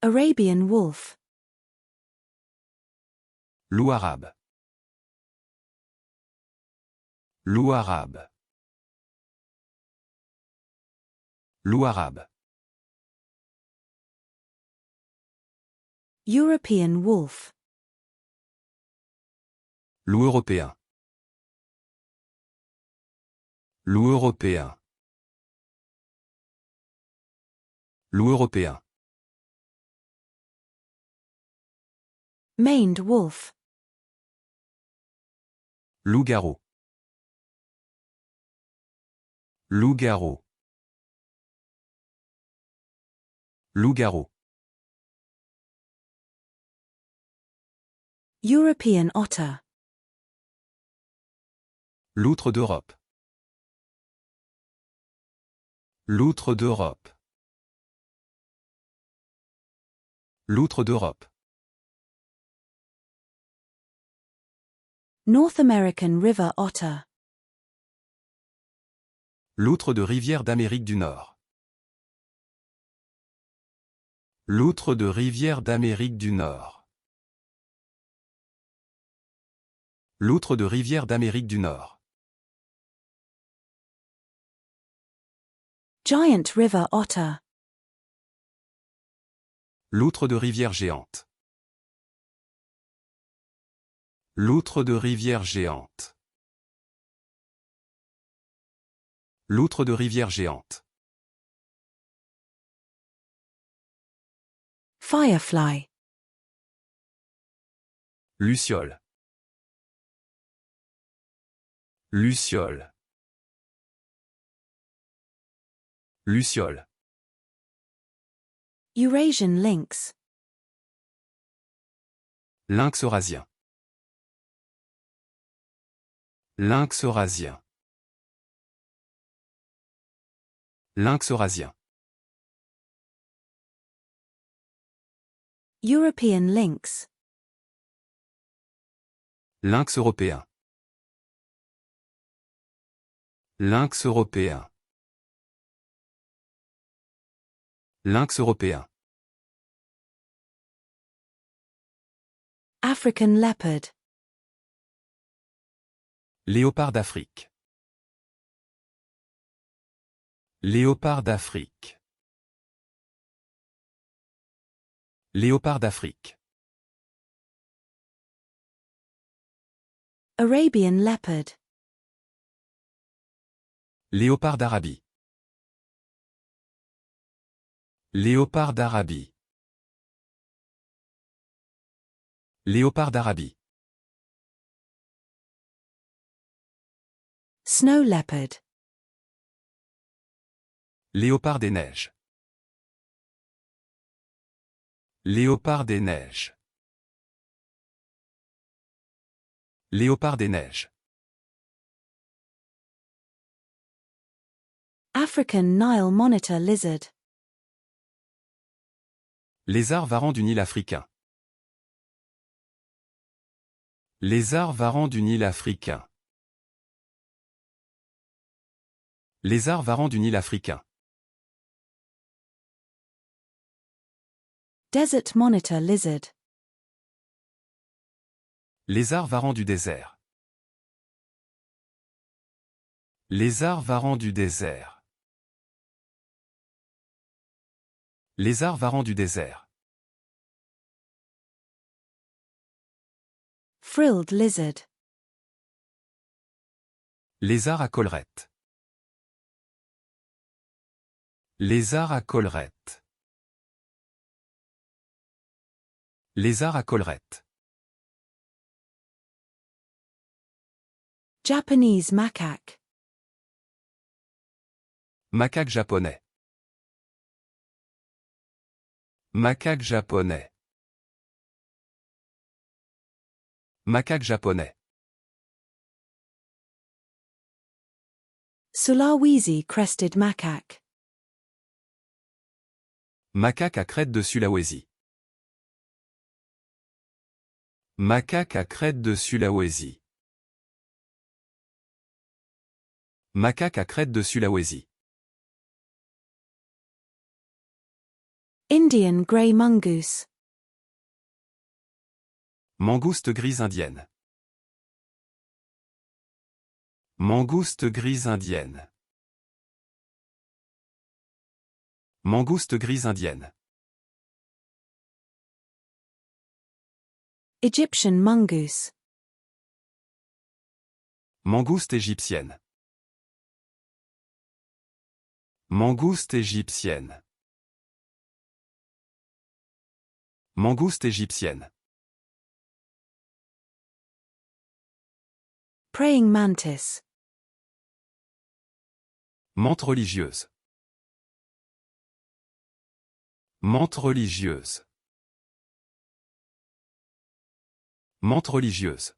Arabian wolf. Loup arabe. Loup arabe. Loup arabe. European wolf. Loup européen. Loup européen. Loup européen. Maned wolf. Loup-garou. Loup-garou. Loup-garou. European otter. Loutre d'Europe. Loutre d'Europe. Loutre d'Europe. North American river otter. Loutre de rivière d'Amérique du Nord. Loutre de rivière d'Amérique du Nord. Loutre de rivière d'Amérique du Nord. Giant river otter. Loutre de rivière géante. Loutre de rivière géante. Loutre de rivière géante. Firefly. Luciole. Luciole. Luciole. Eurasian lynx. Lynx eurasien. Lynx eurasien. Lynx eurasien. European lynx. Lynx européen. Lynx européen. Lynx européen. African leopard. Léopard d'Afrique. Léopard d'Afrique. Léopard d'Afrique. Arabian leopard. Léopard d'Arabie. Léopard d'Arabie. Léopard d'Arabie. Snow leopard. Léopard des neiges. Léopard des neiges. Léopard des neiges. African Nile monitor lizard. Lézard varan du Nil africain. Lézard varan du Nil africain. Lézard varan du Nil africain. Desert monitor lizard. Lézard varan du désert. Lézard varan du désert. Lézard varan du désert. Frilled lizard. Lézard à collerette. Lézard à collerette. Lézard à collerette. Japanese macaque. Macaque japonais. Macaque japonais. Macaque japonais. Sulawesi crested macaque. Macaque à crête de Sulawesi. Macaque à crête de Sulawesi. Macaque à crête de Sulawesi. Indian grey mongoose. Mangouste grise indienne. Mangouste grise indienne. Mangouste grise indienne. Egyptian mongoose. Mangouste égyptienne. Mangouste égyptienne. Mangouste égyptienne. Praying mantis. Menthe religieuse. Menthe religieuse. Menthe religieuse.